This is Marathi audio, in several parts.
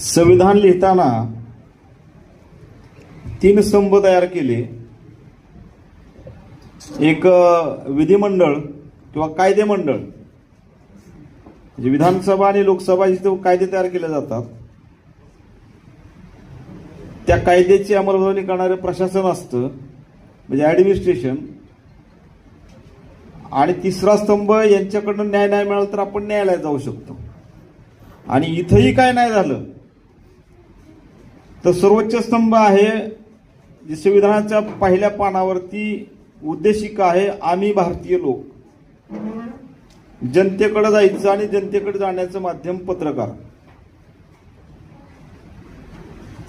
संविधान लिहिताना 3 स्तंभ तयार केले. एक विधिमंडळ किंवा कायदे मंडळ, म्हणजे विधानसभा आणि लोकसभा जिथे कायदे तयार केले जातात त्या कायद्याची अंमलबजावणी करणारे प्रशासन असतं, म्हणजे ॲडमिनिस्ट्रेशन. आणि 3रा स्तंभ, यांच्याकडून न्याय नाही मिळाला तर आपण न्यायालयात जाऊ शकतो. आणि इथंही काय नाही झालं तर सर्वोच्च स्तंभ आहे, जे संविधानाच्या पहिल्या पानावरती उद्देशिका आहे, आम्ही भारतीय लोक. जनतेकडे जायचं आणि जनतेकडे जाण्याचं माध्यम पत्रकार.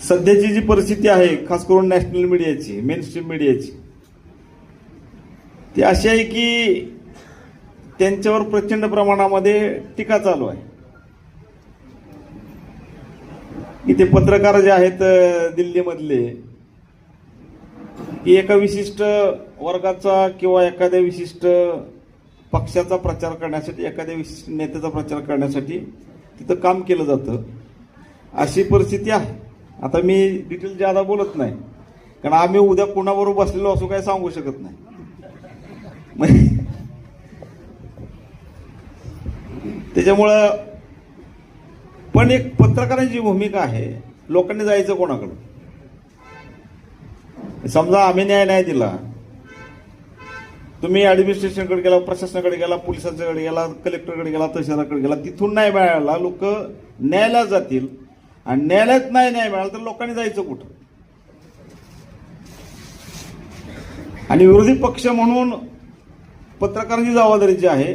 सध्याची जी परिस्थिती आहे, खास करून नॅशनल मीडियाची, मेनस्ट्रीम मीडियाची, ती अशी आहे की त्यांच्यावर प्रचंड प्रमाणामध्ये टीका चालू आहे. की ते पत्रकार जे आहेत दिल्लीमधले, की एका विशिष्ट वर्गाचा किंवा एखाद्या विशिष्ट पक्षाचा प्रचार करण्यासाठी, एखाद्या विशिष्ट नेत्याचा प्रचार करण्यासाठी तिथं काम केलं जातं, अशी परिस्थिती आहे. आता मी डिटेल ज्यादा बोलत नाही, कारण आम्ही उद्या कुणाबरोबर बसलेलो असो काय सांगू शकत नाही. त्याच्यामुळं पण एक पत्रकारांची भूमिका आहे, लोकांनी जायचं कोणाकडे. समजा आम्ही न्याय नाही दिला, तुम्ही ऍडमिनिस्ट्रेशनकडे गेला, प्रशासनाकडे गेला, पोलिसांच्याकडे गेला, कलेक्टरकडे गेला, तहसीलदाराकडे गेला, तिथून नाही मिळाला, लोक न्यायालयात जातील. आणि न्यायालयात नाही न्याय मिळाला तर लोकांनी जायचं कुठं. आणि विरोधी पक्ष म्हणून पत्रकारांची जबाबदारी जी आहे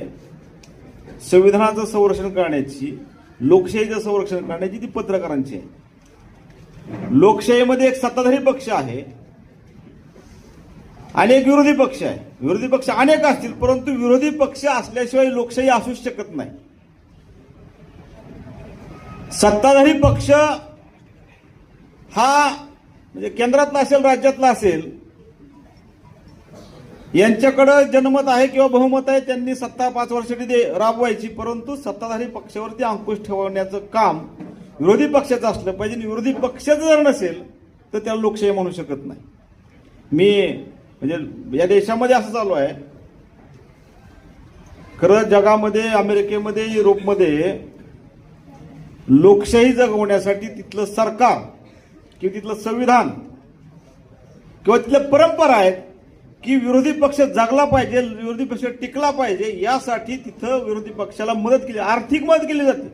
संविधानाचं संरक्षण करण्याची, लोकशाहीचं संरक्षण करण्याची, ती पत्रकारांची आहे. लोकशाहीमध्ये एक सत्ताधारी पक्ष आहे आणि एक विरोधी पक्ष आहे. विरोधी पक्ष अनेक असतील, परंतु विरोधी पक्ष असल्याशिवाय लोकशाही असूच शकत नाही. सत्ताधारी पक्ष हा म्हणजे केंद्रातला असेल, राज्यातला असेल, यांच्याकडे जनमत आहे किंवा बहुमत आहे, त्यांनी सत्ता 5 वर्षासाठी राबवायची. परंतु सत्ताधारी पक्षावरती अंकुश ठेवण्याचं काम विरोधी पक्षाचं असलं पाहिजे. विरोधी पक्षाचं जर नसेल तर त्याला लोकशाही म्हणू शकत नाही. मी म्हणजे या देशामध्ये असं चालू आहे, खरं जगामध्ये, अमेरिकेमध्ये, युरोपमध्ये लोकशाही जगवण्यासाठी तिथलं सरकार किंवा तिथलं संविधान किंवा तिथल्या परंपरा आहेत की विरोधी पक्ष जगला पाहिजे, विरोधी पक्ष टिकला पाहिजे, यासाठी तिथं विरोधी पक्षाला मदत केली, आर्थिक मदत केली जाते.